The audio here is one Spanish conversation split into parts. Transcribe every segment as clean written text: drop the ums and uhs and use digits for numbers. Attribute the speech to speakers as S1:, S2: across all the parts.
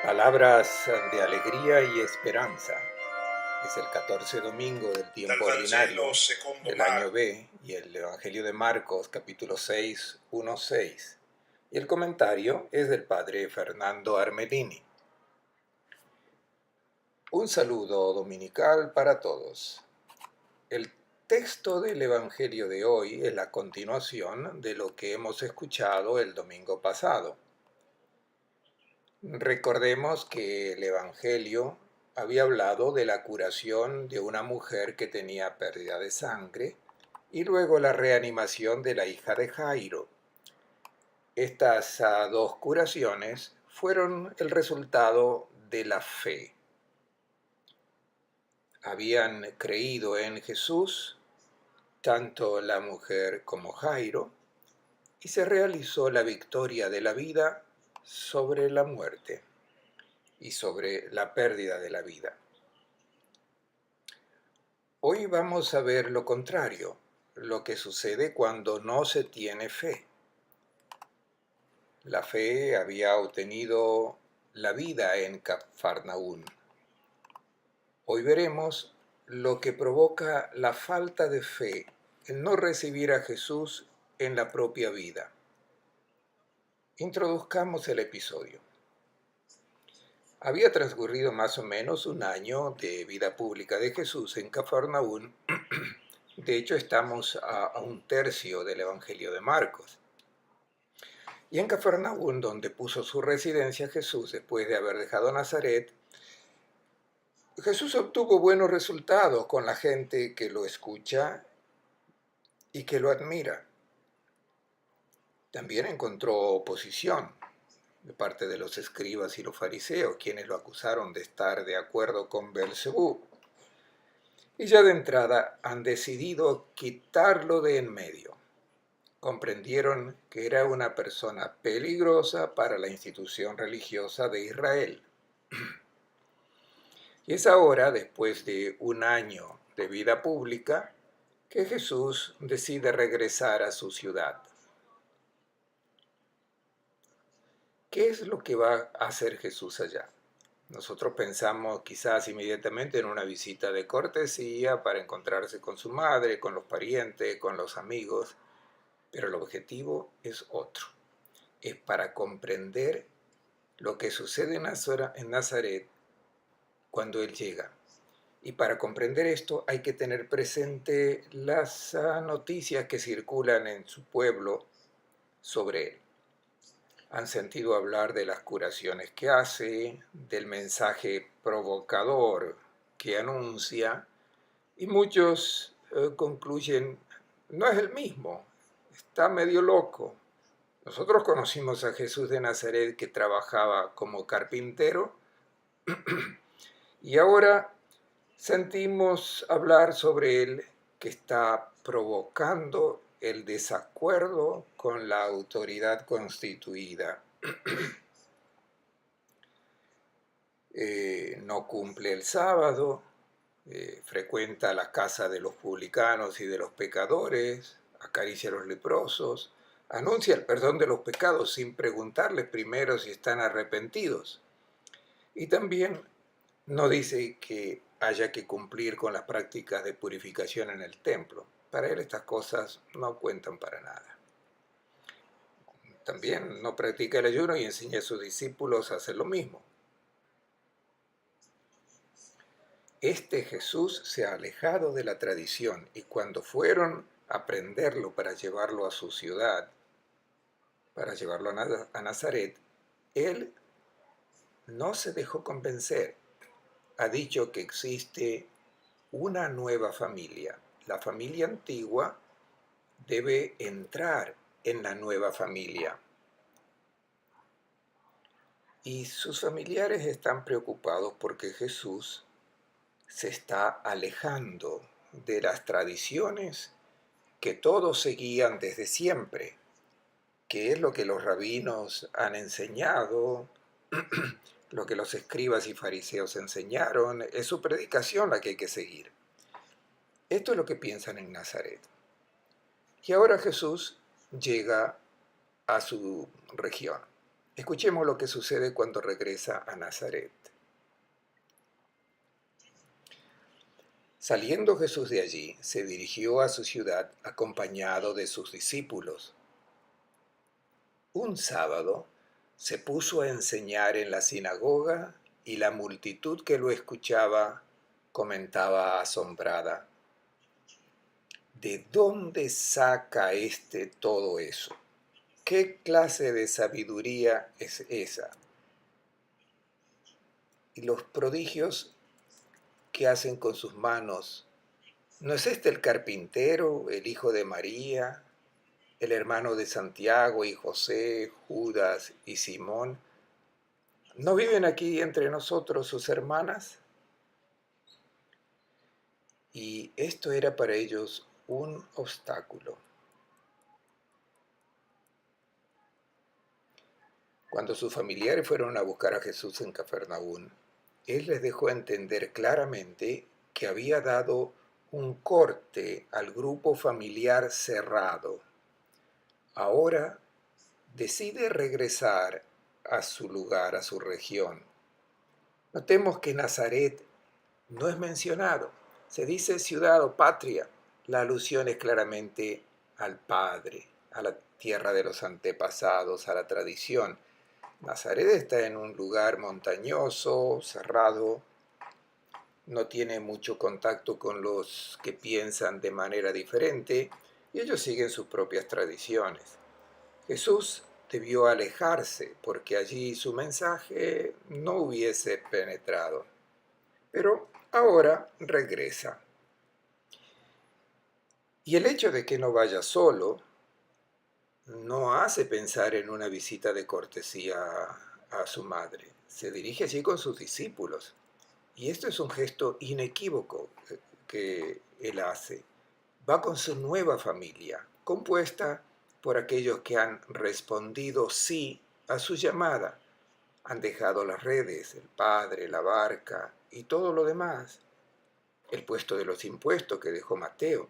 S1: Palabras de alegría y esperanza. Es el 14 domingo del tiempo
S2: Dal
S1: ordinario
S2: Vangelo secondo
S1: del año
S2: Marco.
S1: B y el Evangelio de Marcos, capítulo 6, 1-6. Y el comentario es del padre Fernando Armelini. Un saludo dominical para todos. El texto del Evangelio de hoy es la continuación de lo que hemos escuchado el domingo pasado. Recordemos que el Evangelio había hablado de la curación de una mujer que tenía pérdida de sangre y luego la reanimación de la hija de Jairo. Estas dos curaciones fueron el resultado de la fe. Habían creído en Jesús, tanto la mujer como Jairo, y se realizó la victoria de la vida sobre la muerte y sobre la pérdida de la vida. Hoy vamos a ver lo contrario, lo que sucede cuando no se tiene fe. La fe había obtenido la vida en Cafarnaún. Hoy veremos lo que provoca la falta de fe, el no recibir a Jesús en la propia vida. Introduzcamos el episodio. Había transcurrido más o menos un año de vida pública de Jesús en Cafarnaún. De hecho, estamos a un tercio del Evangelio de Marcos. Y en Cafarnaún, donde puso su residencia Jesús después de haber dejado Nazaret, Jesús obtuvo buenos resultados con la gente que lo escucha y que lo admira. También encontró oposición de parte de los escribas y los fariseos, quienes lo acusaron de estar de acuerdo con Beelzebú. Y ya de entrada han decidido quitarlo de en medio. Comprendieron que era una persona peligrosa para la institución religiosa de Israel. Y es ahora, después de un año de vida pública, que Jesús decide regresar a su ciudad. ¿Qué es lo que va a hacer Jesús allá? Nosotros pensamos quizás inmediatamente en una visita de cortesía para encontrarse con su madre, con los parientes, con los amigos, pero el objetivo es otro. Es para comprender lo que sucede en Nazaret cuando Él llega. Y para comprender esto hay que tener presente las noticias que circulan en su pueblo sobre Él. Han sentido hablar de las curaciones que hace, del mensaje provocador que anuncia, y muchos concluyen, no es el mismo, está medio loco. Nosotros conocimos a Jesús de Nazaret que trabajaba como carpintero y ahora sentimos hablar sobre él que está provocando el desacuerdo con la autoridad constituida. No cumple el sábado, frecuenta la casa de los publicanos y de los pecadores, acaricia a los leprosos, anuncia el perdón de los pecados sin preguntarles primero si están arrepentidos. Y también no dice que haya que cumplir con las prácticas de purificación en el templo. Para él estas cosas no cuentan para nada. También no practica el ayuno y enseña a sus discípulos a hacer lo mismo. Este Jesús se ha alejado de la tradición y cuando fueron a prenderlo para llevarlo a su ciudad, para llevarlo a Nazaret, él no se dejó convencer. Ha dicho que existe una nueva familia. La familia antigua debe entrar en la nueva familia. Y sus familiares están preocupados porque Jesús se está alejando de las tradiciones que todos seguían desde siempre, que es lo que los rabinos han enseñado, lo que los escribas y fariseos enseñaron, es su predicación la que hay que seguir. Esto es lo que piensan en Nazaret. Y ahora Jesús llega a su región. Escuchemos lo que sucede cuando regresa a Nazaret. Saliendo Jesús de allí, se dirigió a su ciudad acompañado de sus discípulos. Un sábado se puso a enseñar en la sinagoga y la multitud que lo escuchaba comentaba asombrada: ¿de dónde saca todo eso? ¿Qué clase de sabiduría es esa? Y los prodigios que hacen con sus manos, ¿no es este el carpintero, el hijo de María, el hermano de Santiago y José, Judas y Simón? ¿No viven aquí entre nosotros sus hermanas? Y esto era para ellos un obstáculo. Cuando sus familiares fueron a buscar a Jesús en Cafarnaún, él les dejó entender claramente que había dado un corte al grupo familiar cerrado. Ahora decide regresar a su lugar, a su región. Notemos que Nazaret no es mencionado. Se dice ciudad o patria. La alusión es claramente al Padre, a la tierra de los antepasados, a la tradición. Nazaret está en un lugar montañoso, cerrado, no tiene mucho contacto con los que piensan de manera diferente y ellos siguen sus propias tradiciones. Jesús debió alejarse porque allí su mensaje no hubiese penetrado, pero ahora regresa. Y el hecho de que no vaya solo no hace pensar en una visita de cortesía a su madre. Se dirige allí con sus discípulos. Y esto es un gesto inequívoco que él hace. Va con su nueva familia, compuesta por aquellos que han respondido sí a su llamada. Han dejado las redes, el padre, la barca y todo lo demás, el puesto de los impuestos que dejó Mateo.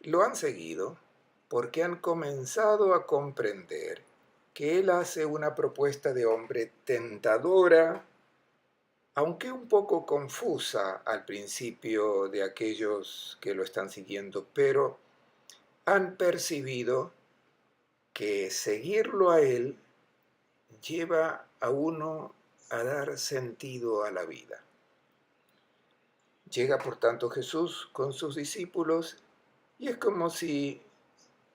S1: Lo han seguido porque han comenzado a comprender que él hace una propuesta de hombre tentadora, aunque un poco confusa al principio de aquellos que lo están siguiendo, pero han percibido que seguirlo a él lleva a uno a dar sentido a la vida. Llega por tanto Jesús con sus discípulos y es como si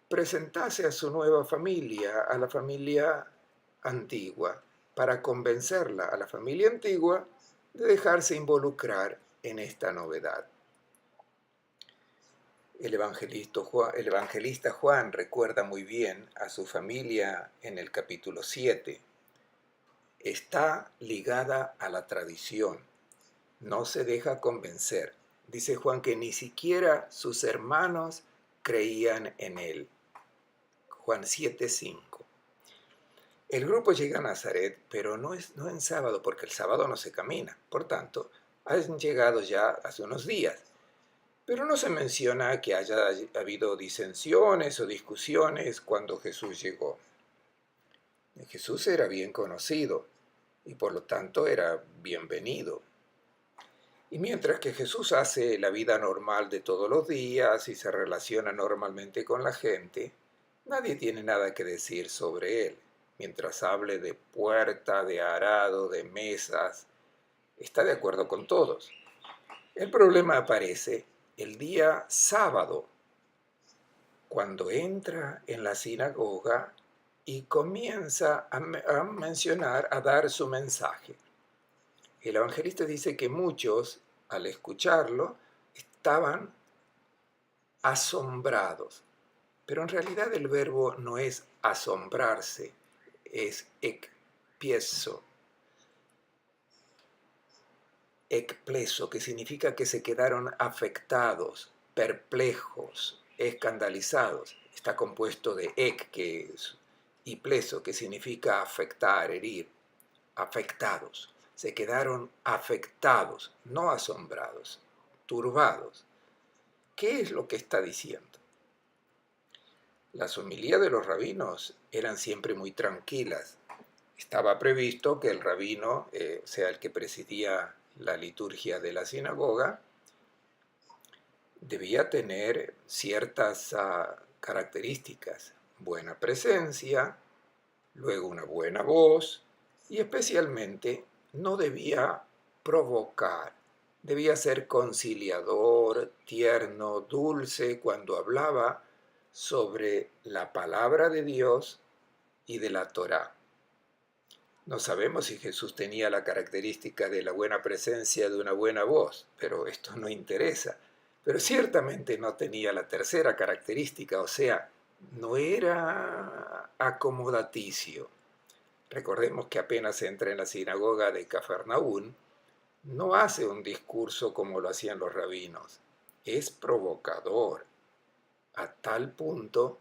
S1: presentase a su nueva familia, a la familia antigua, para convencerla a la familia antigua de dejarse involucrar en esta novedad. El evangelista Juan recuerda muy bien a su familia en el capítulo 7. Está ligada a la tradición, no se deja convencer. Dice Juan que ni siquiera sus hermanos creían en él. Juan 7:5. El grupo llega a Nazaret, pero no en sábado, porque el sábado no se camina. Por tanto, han llegado ya hace unos días. Pero no se menciona que haya habido disensiones o discusiones cuando Jesús llegó. Jesús era bien conocido y por lo tanto era bienvenido. Y mientras que Jesús hace la vida normal de todos los días y se relaciona normalmente con la gente, nadie tiene nada que decir sobre él. Mientras hable de puerta, de arado, de mesas, está de acuerdo con todos. El problema aparece el día sábado, cuando entra en la sinagoga y comienza a mencionar, a dar su mensaje. El evangelista dice que muchos, al escucharlo, estaban asombrados. Pero en realidad el verbo no es asombrarse, es ekpieso, ekpleso, que significa que se quedaron afectados, perplejos, escandalizados. Está compuesto de ek, que es, y pleso, que significa afectar, herir, afectados. Se quedaron afectados, no asombrados, turbados. ¿Qué es lo que está diciendo? Las homilías de los rabinos eran siempre muy tranquilas. Estaba previsto que el rabino, o sea, el que presidía la liturgia de la sinagoga, debía tener ciertas características: buena presencia, luego una buena voz, y especialmente no debía provocar, debía ser conciliador, tierno, dulce cuando hablaba sobre la palabra de Dios y de la Torá. No sabemos si Jesús tenía la característica de la buena presencia, de una buena voz, pero esto no interesa. Pero ciertamente no tenía la tercera característica, o sea, no era acomodaticio. Recordemos que apenas entra en la sinagoga de Cafarnaún, no hace un discurso como lo hacían los rabinos. Es provocador, a tal punto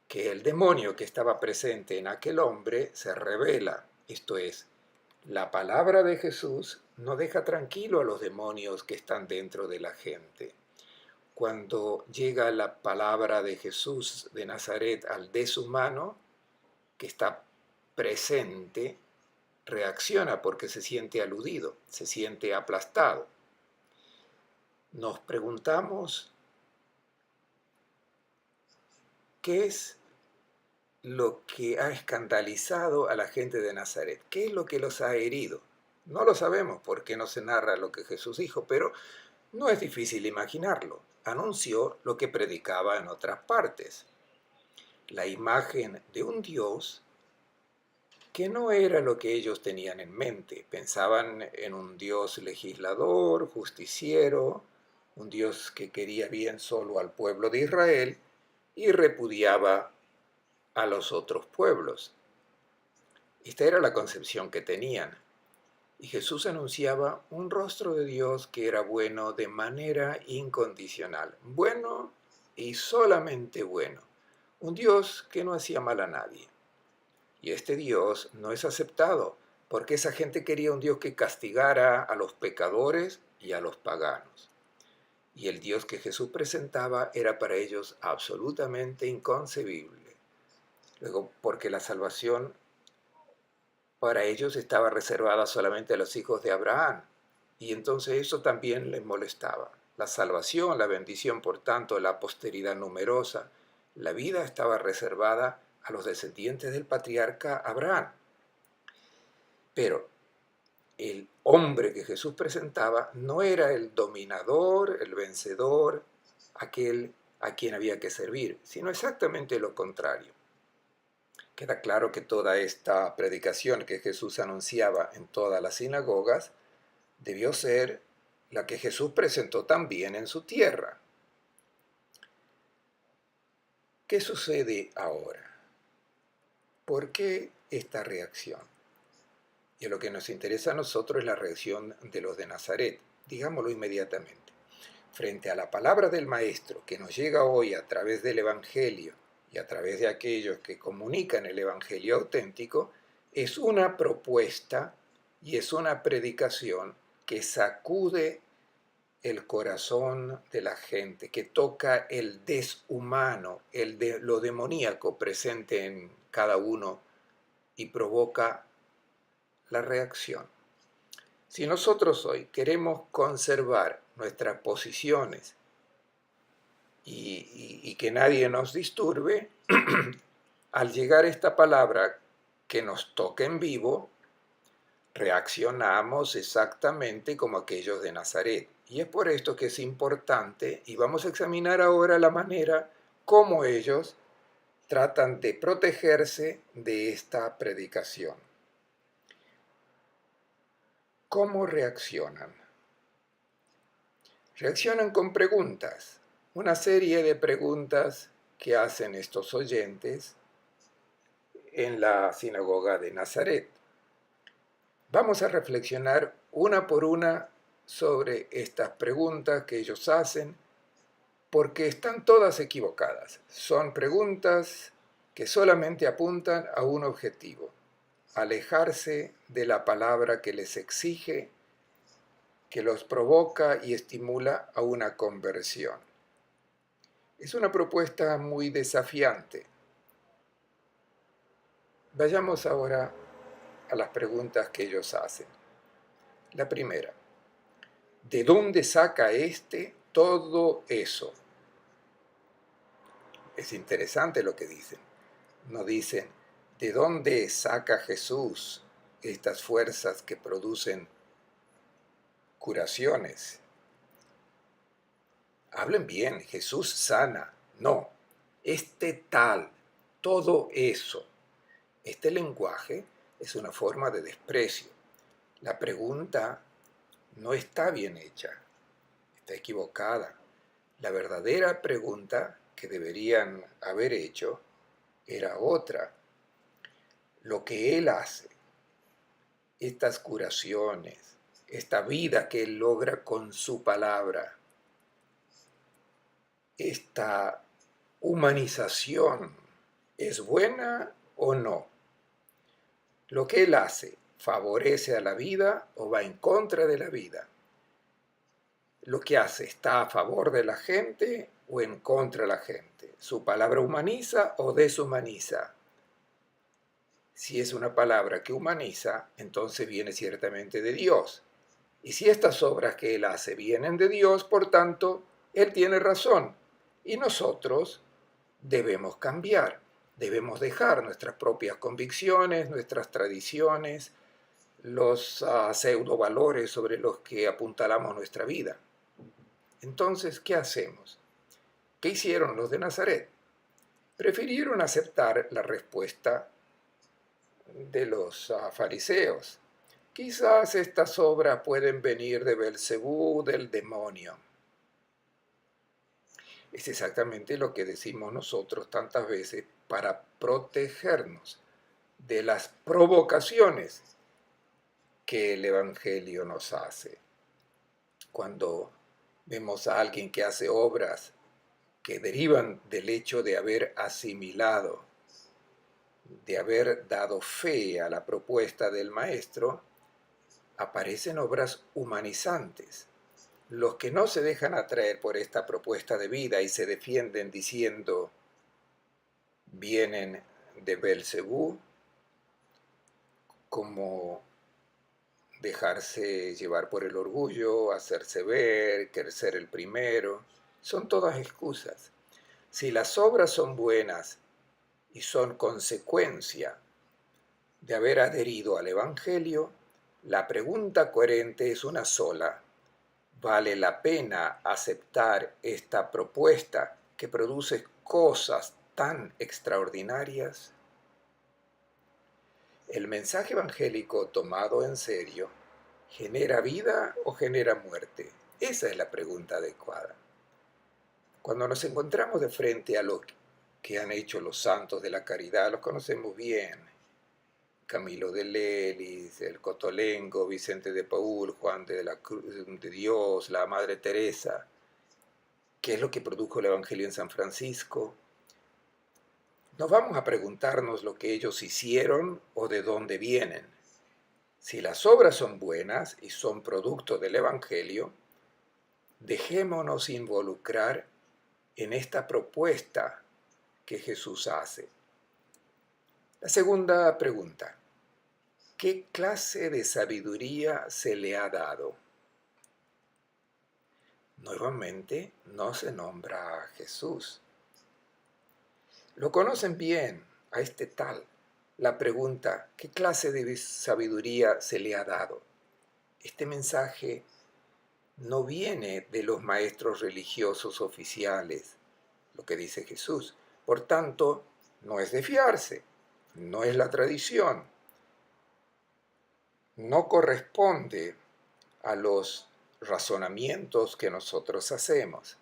S1: que el demonio que estaba presente en aquel hombre se revela. Esto es, la palabra de Jesús no deja tranquilo a los demonios que están dentro de la gente. Cuando llega la palabra de Jesús de Nazaret al deshumano, que está presente, reacciona porque se siente aludido, se siente aplastado. Nos preguntamos, ¿qué es lo que ha escandalizado a la gente de Nazaret? ¿Qué es lo que los ha herido? No lo sabemos porque no se narra lo que Jesús dijo, pero no es difícil imaginarlo. Anunció lo que predicaba en otras partes: la imagen de un Dios que no era lo que ellos tenían en mente. Pensaban en un Dios legislador, justiciero, un Dios que quería bien solo al pueblo de Israel y repudiaba a los otros pueblos. Esta era la concepción que tenían. Y Jesús anunciaba un rostro de Dios que era bueno de manera incondicional, bueno y solamente bueno, un Dios que no hacía mal a nadie. Y este Dios no es aceptado porque esa gente quería un Dios que castigara a los pecadores y a los paganos. Y el Dios que Jesús presentaba era para ellos absolutamente inconcebible. Luego, porque la salvación para ellos estaba reservada solamente a los hijos de Abraham, y entonces eso también les molestaba. La salvación, la bendición, por tanto, la posteridad numerosa, la vida estaba reservada a los descendientes del patriarca Abraham. Pero el hombre que Jesús presentaba no era el dominador, el vencedor, aquel a quien había que servir, sino exactamente lo contrario. Queda claro que toda esta predicación que Jesús anunciaba en todas las sinagogas debió ser la que Jesús presentó también en su tierra. ¿Qué sucede ahora? ¿Por qué esta reacción? Y lo que nos interesa a nosotros es la reacción de los de Nazaret. Digámoslo inmediatamente. Frente a la palabra del Maestro que nos llega hoy a través del Evangelio y a través de aquellos que comunican el Evangelio auténtico, es una propuesta y es una predicación que sacude el corazón de la gente, que toca el deshumano, lo demoníaco presente en cada uno y provoca la reacción. Si nosotros hoy queremos conservar nuestras posiciones y que nadie nos disturbe, al llegar esta palabra que nos toca en vivo, reaccionamos exactamente como aquellos de Nazaret. Y es por esto que es importante, y vamos a examinar ahora la manera como ellos tratan de protegerse de esta predicación. ¿Cómo reaccionan? Reaccionan con preguntas, una serie de preguntas que hacen estos oyentes en la sinagoga de Nazaret. Vamos a reflexionar una por una sobre estas preguntas que ellos hacen, porque están todas equivocadas. Son preguntas que solamente apuntan a un objetivo: alejarse de la palabra que les exige, que los provoca y estimula a una conversión. Es una propuesta muy desafiante. Vayamos ahora a las preguntas que ellos hacen. La primera, ¿de dónde saca todo eso? Es interesante lo que dicen. No dicen, ¿de dónde saca Jesús estas fuerzas que producen curaciones? Hablen bien, Jesús sana. No, todo eso. Este lenguaje es una forma de desprecio. La pregunta no está bien hecha, está equivocada. La verdadera pregunta que deberían haber hecho era otra. Lo que Él hace, estas curaciones, esta vida que Él logra con su palabra, esta humanización, ¿es buena o no? Lo que Él hace, ¿favorece a la vida o va en contra de la vida? Lo que hace, ¿está a favor de la gente o en contra de la gente? ¿Su palabra humaniza o deshumaniza? Si es una palabra que humaniza, entonces viene ciertamente de Dios. Y si estas obras que Él hace vienen de Dios, por tanto, Él tiene razón. Y nosotros debemos cambiar, debemos dejar nuestras propias convicciones, nuestras tradiciones, los pseudo valores sobre los que apuntalamos nuestra vida. Entonces, ¿qué hacemos? ¿Qué hicieron los de Nazaret? Prefirieron aceptar la respuesta de los fariseos. Quizás estas obras pueden venir de Belcebú, del demonio. Es exactamente lo que decimos nosotros tantas veces para protegernos de las provocaciones que el Evangelio nos hace. Cuando vemos a alguien que hace obras que derivan del hecho de haber asimilado, de haber dado fe a la propuesta del maestro, aparecen obras humanizantes. Los que no se dejan atraer por esta propuesta de vida y se defienden diciendo vienen de Belcebú, como dejarse llevar por el orgullo, hacerse ver, querer ser el primero, son todas excusas. Si las obras son buenas y son consecuencia de haber adherido al Evangelio, la pregunta coherente es una sola. ¿Vale la pena aceptar esta propuesta que produce cosas tan extraordinarias? ¿El mensaje evangélico tomado en serio genera vida o genera muerte? Esa es la pregunta adecuada. Cuando nos encontramos de frente a lo que han hecho los santos de la caridad, los conocemos bien. Camilo de Lelis, el Cotolengo, Vicente de Paúl, Juan de la Cruz de Dios, la Madre Teresa. ¿Qué es lo que produjo el Evangelio en San Francisco? No vamos a preguntarnos lo que ellos hicieron o de dónde vienen. Si las obras son buenas y son producto del Evangelio, dejémonos involucrar en esta propuesta que Jesús hace. La segunda pregunta. ¿Qué clase de sabiduría se le ha dado? Nuevamente no se nombra a Jesús. Lo conocen bien a este tal. La pregunta, ¿qué clase de sabiduría se le ha dado? Este mensaje no viene de los maestros religiosos oficiales, lo que dice Jesús. Por tanto, no es de fiarse, no es la tradición, no corresponde a los razonamientos que nosotros hacemos.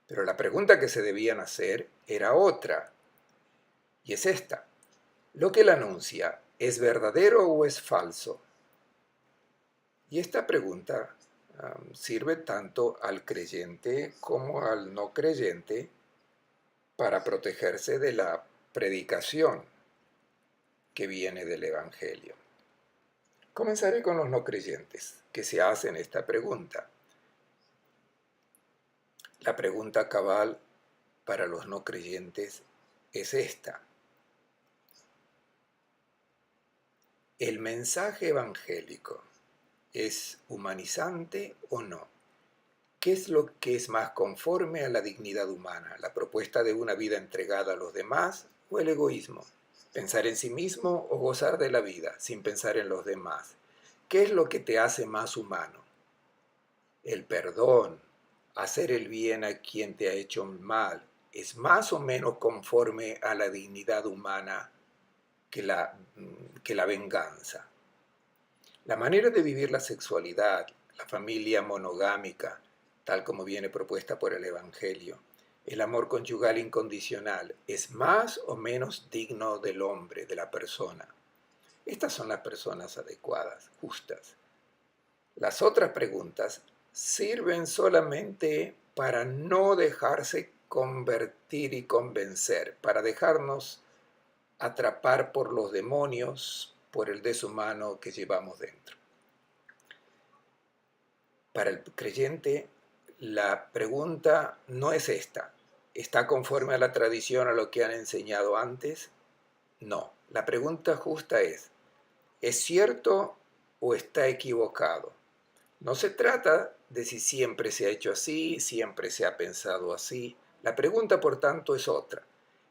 S1: Pero la pregunta que se debían hacer era otra, y es esta. ¿Lo que él anuncia es verdadero o es falso? Y esta pregunta sirve tanto al creyente como al no creyente para protegerse de la predicación que viene del Evangelio. Comenzaré con los no creyentes que se hacen esta pregunta. La pregunta cabal para los no creyentes es esta. ¿El mensaje evangélico es humanizante o no? ¿Qué es lo que es más conforme a la dignidad humana? ¿La propuesta de una vida entregada a los demás o el egoísmo? ¿Pensar en sí mismo o gozar de la vida sin pensar en los demás? ¿Qué es lo que te hace más humano? ¿El perdón, hacer el bien a quien te ha hecho mal, es más o menos conforme a la dignidad humana que la venganza? La manera de vivir la sexualidad, la familia monogámica, tal como viene propuesta por el Evangelio, el amor conyugal incondicional, ¿es más o menos digno del hombre, de la persona? Estas son las personas adecuadas, justas. Las otras preguntas sirven solamente para no dejarse convertir y convencer, para dejarnos atrapar por los demonios, por el deshumano que llevamos dentro. Para el creyente, la pregunta no es esta. ¿Está conforme a la tradición, a lo que han enseñado antes? No. La pregunta justa ¿es cierto o está equivocado? No se trata de si siempre se ha hecho así, siempre se ha pensado así. La pregunta, por tanto, es otra.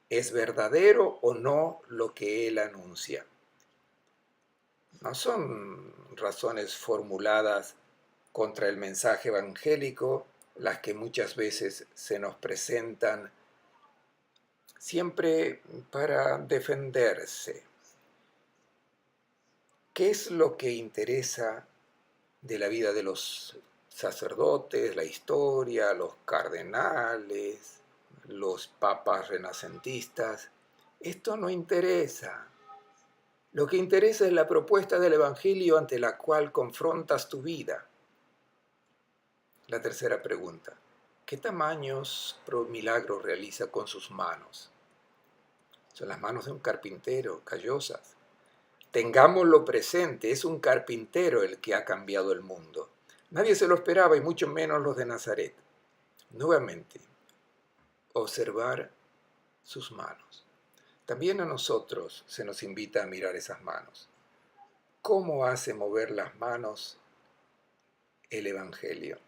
S1: ¿Es verdadero o no lo que él anuncia? No son razones formuladas contra el mensaje evangélico las que muchas veces se nos presentan siempre para defenderse. ¿Qué es lo que interesa de la vida de los sacerdotes, la historia, los cardenales, los papas renacentistas? Esto no interesa. Lo que interesa es la propuesta del Evangelio ante la cual confrontas tu vida. La tercera pregunta: ¿qué tamaños milagros realiza con sus manos? Son las manos de un carpintero, callosas. Tengámoslo presente, es un carpintero el que ha cambiado el mundo. Nadie se lo esperaba y mucho menos los de Nazaret. Nuevamente, observar sus manos. También a nosotros se nos invita a mirar esas manos. ¿Cómo hace mover las manos el Evangelio?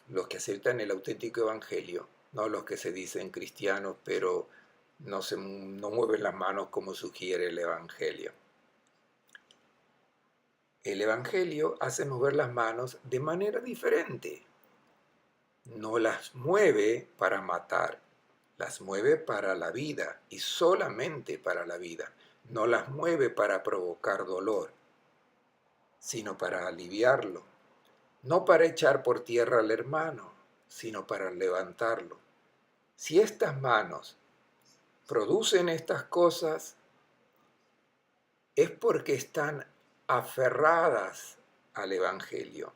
S1: Los que aceptan el auténtico Evangelio, no los que se dicen cristianos, pero no mueven las manos como sugiere el Evangelio. El Evangelio hace mover las manos de manera diferente. No las mueve para matar, las mueve para la vida y solamente para la vida. No las mueve para provocar dolor, sino para aliviarlo. No para echar por tierra al hermano, sino para levantarlo. Si estas manos producen estas cosas, es porque están aferradas al Evangelio.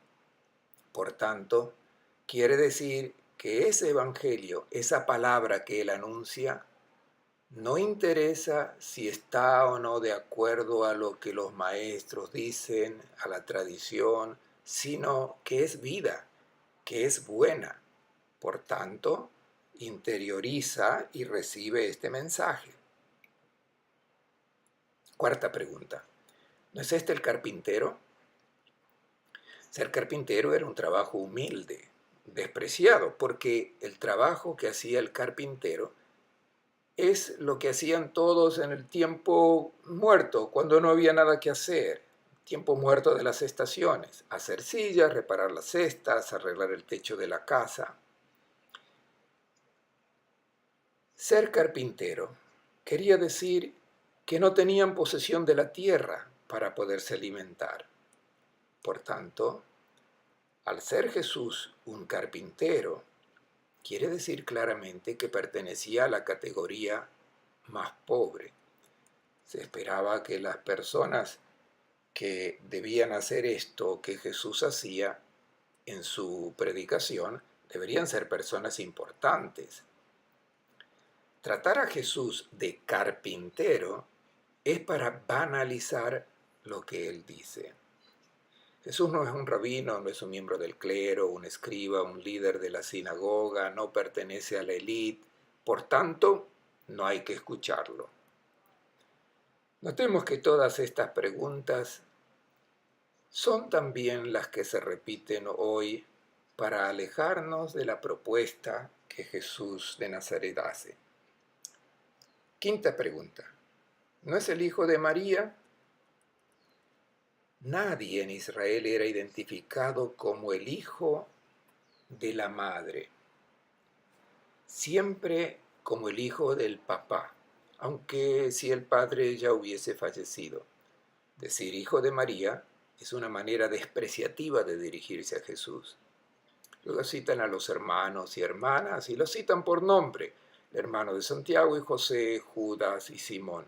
S1: Por tanto, quiere decir que ese Evangelio, esa palabra que él anuncia, no interesa si está o no de acuerdo a lo que los maestros dicen, a la tradición, sino que es vida, que es buena. Por tanto, interioriza y recibe este mensaje. Cuarta pregunta: ¿no es este el carpintero? Ser carpintero era un trabajo humilde, despreciado, porque el trabajo que hacía el carpintero es lo que hacían todos en el tiempo muerto, cuando no había nada que hacer, tiempo muerto de las estaciones: hacer sillas, reparar las cestas, arreglar el techo de la casa. Ser carpintero quería decir que no tenían posesión de la tierra para poderse alimentar. Por tanto, al ser Jesús un carpintero, quiere decir claramente que pertenecía a la categoría más pobre. Se esperaba que las personas que debían hacer esto que Jesús hacía en su predicación deberían ser personas importantes. Tratar a Jesús de carpintero es para banalizar lo que él dice. Jesús no es un rabino, no es un miembro del clero, un escriba, un líder de la sinagoga, no pertenece a la élite, por tanto, no hay que escucharlo. Notemos que todas estas preguntas son también las que se repiten hoy para alejarnos de la propuesta que Jesús de Nazaret hace. Quinta pregunta. ¿No es el hijo de María? Nadie en Israel era identificado como el hijo de la madre, siempre como el hijo del papá, aunque si el padre ya hubiese fallecido. Decir hijo de María es una manera despreciativa de dirigirse a Jesús. Luego citan a los hermanos y hermanas y los citan por nombre, el hermano de Santiago y José, Judas y Simón.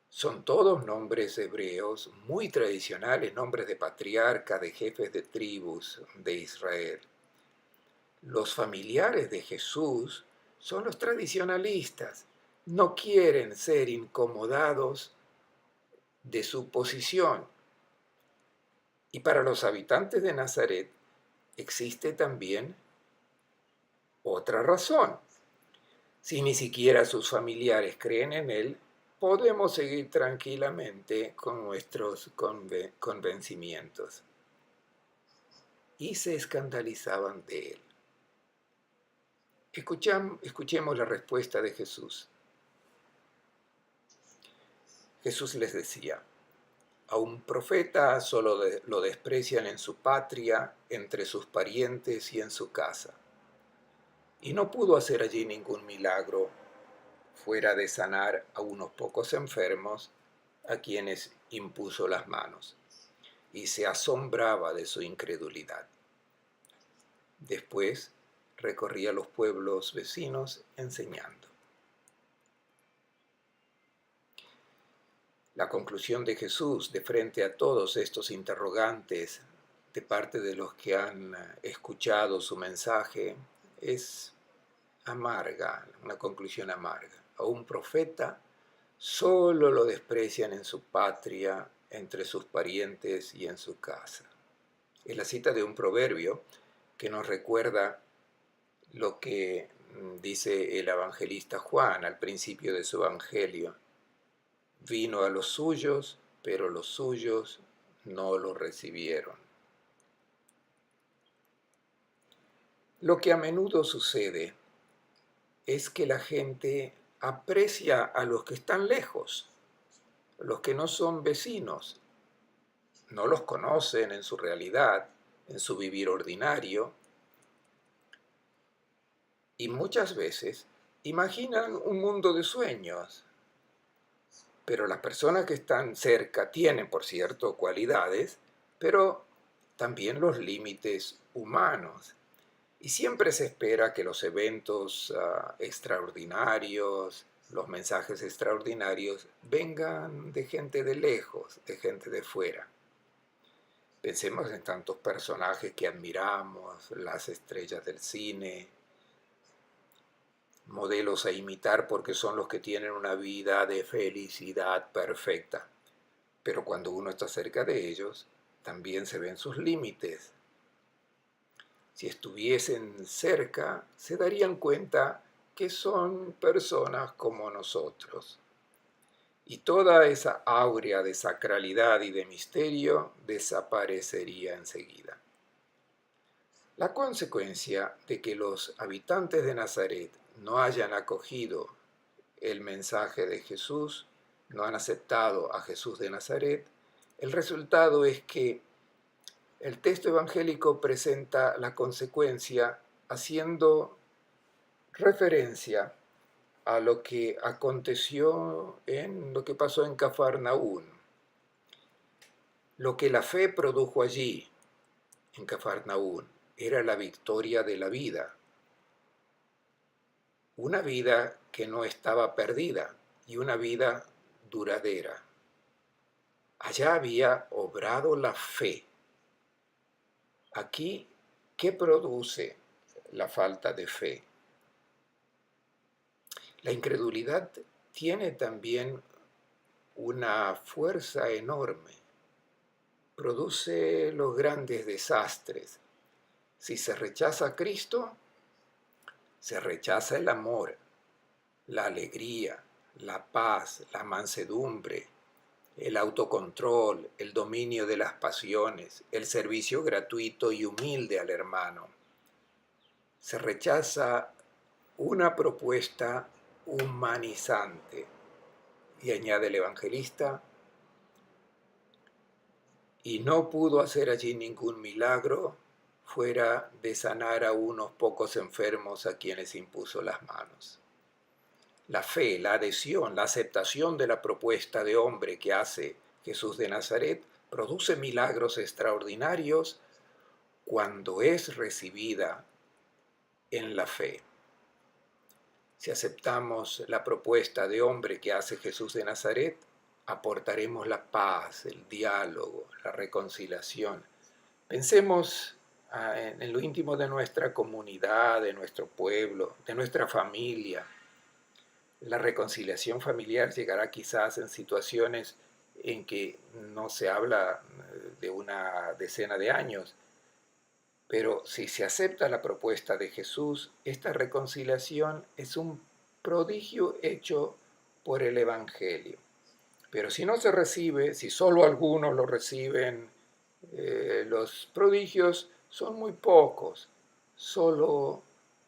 S1: Son todos nombres hebreos muy tradicionales, nombres de patriarca, de jefes de tribus de Israel. Los familiares de Jesús son los tradicionalistas. No quieren ser incomodados de su posición. Y para los habitantes de Nazaret existe también otra razón. Si ni siquiera sus familiares creen en él, podemos seguir tranquilamente con nuestros convencimientos. Y se escandalizaban de él. Escuchemos la respuesta de Jesús. Jesús les decía: a un profeta solo lo desprecian en su patria, entre sus parientes y en su casa. Y no pudo hacer allí ningún milagro fuera de sanar a unos pocos enfermos a quienes impuso las manos, y se asombraba de su incredulidad. Después recorría los pueblos vecinos enseñando. La conclusión de Jesús de frente a todos estos interrogantes de parte de los que han escuchado su mensaje es amarga, una conclusión amarga. A un profeta solo lo desprecian en su patria, entre sus parientes y en su casa. Es la cita de un proverbio que nos recuerda lo que dice el evangelista Juan al principio de su evangelio. Vino a los suyos, pero los suyos no lo recibieron. Lo que a menudo sucede es que la gente aprecia a los que están lejos, los que no son vecinos, no los conocen en su realidad, en su vivir ordinario, y muchas veces imaginan un mundo de sueños. Pero las personas que están cerca tienen, por cierto, cualidades, pero también los límites humanos. Y siempre se espera que los eventos extraordinarios, los mensajes extraordinarios, vengan de gente de lejos, de gente de fuera. Pensemos en tantos personajes que admiramos, las estrellas del cine, modelos a imitar porque son los que tienen una vida de felicidad perfecta. Pero cuando uno está cerca de ellos, también se ven sus límites. Si estuviesen cerca, se darían cuenta que son personas como nosotros. Y toda esa áurea de sacralidad y de misterio desaparecería enseguida. La consecuencia de que los habitantes de Nazaret no hayan acogido el mensaje de Jesús, no han aceptado a Jesús de Nazaret, el resultado es que el texto evangélico presenta la consecuencia haciendo referencia a lo que aconteció en lo que pasó en Cafarnaún. Lo que la fe produjo allí, en Cafarnaún, era la victoria de la vida. Una vida que no estaba perdida y una vida duradera. Allá había obrado la fe. Aquí, ¿qué produce la falta de fe? La incredulidad tiene también una fuerza enorme. Produce los grandes desastres. Si se rechaza a Cristo, se rechaza el amor, la alegría, la paz, la mansedumbre, el autocontrol, el dominio de las pasiones, el servicio gratuito y humilde al hermano. Se rechaza una propuesta humanizante. Y añade el evangelista, y no pudo hacer allí ningún milagro fuera de sanar a unos pocos enfermos a quienes impuso las manos. La fe, la adhesión, la aceptación de la propuesta de hombre que hace Jesús de Nazaret produce milagros extraordinarios cuando es recibida en la fe. Si aceptamos la propuesta de hombre que hace Jesús de Nazaret, aportaremos la paz, el diálogo, la reconciliación. Pensemos en lo íntimo de nuestra comunidad, de nuestro pueblo, de nuestra familia. La reconciliación familiar llegará quizás en situaciones en que no se habla de una decena de años, pero si se acepta la propuesta de Jesús, esta reconciliación es un prodigio hecho por el Evangelio. Pero si no se recibe, si solo algunos lo reciben, los prodigios son muy pocos, solo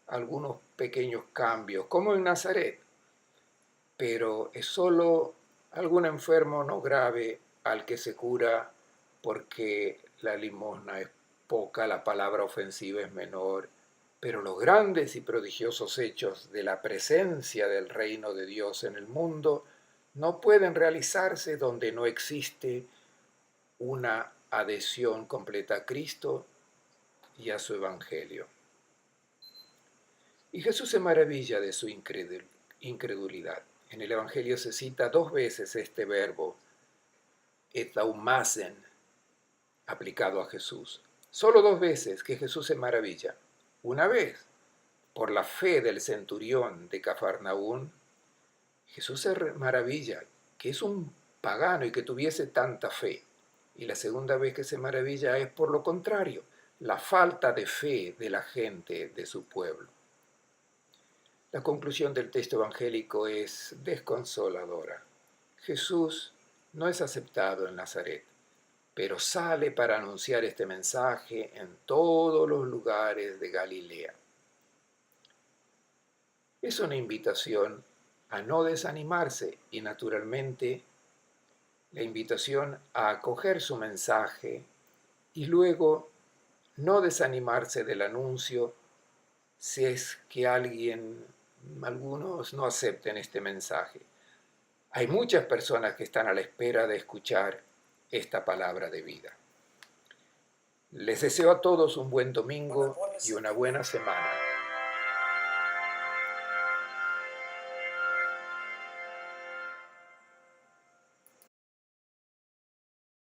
S1: algunos pequeños cambios, como en Nazaret, pero es solo algún enfermo no grave al que se cura porque la limosna es poca, la palabra ofensiva es menor, pero los grandes y prodigiosos hechos de la presencia del reino de Dios en el mundo no pueden realizarse donde no existe una adhesión completa a Cristo y a su Evangelio. Y Jesús se maravilla de su incredulidad. En el Evangelio se cita 2 veces este verbo, ethaumasen, aplicado a Jesús. Solo 2 veces que Jesús se maravilla. Una vez, por la fe del centurión de Cafarnaún, Jesús se maravilla que es un pagano y que tuviese tanta fe. Y la segunda vez que se maravilla es por lo contrario, la falta de fe de la gente de su pueblo. La conclusión del texto evangélico es desconsoladora. Jesús no es aceptado en Nazaret, pero sale para anunciar este mensaje en todos los lugares de Galilea. Es una invitación a no desanimarse y naturalmente la invitación a acoger su mensaje y luego no desanimarse del anuncio si es que algunos no acepten este mensaje. Hay muchas personas que están a la espera de escuchar esta palabra de vida. Les deseo a todos un buen domingo y una buena semana.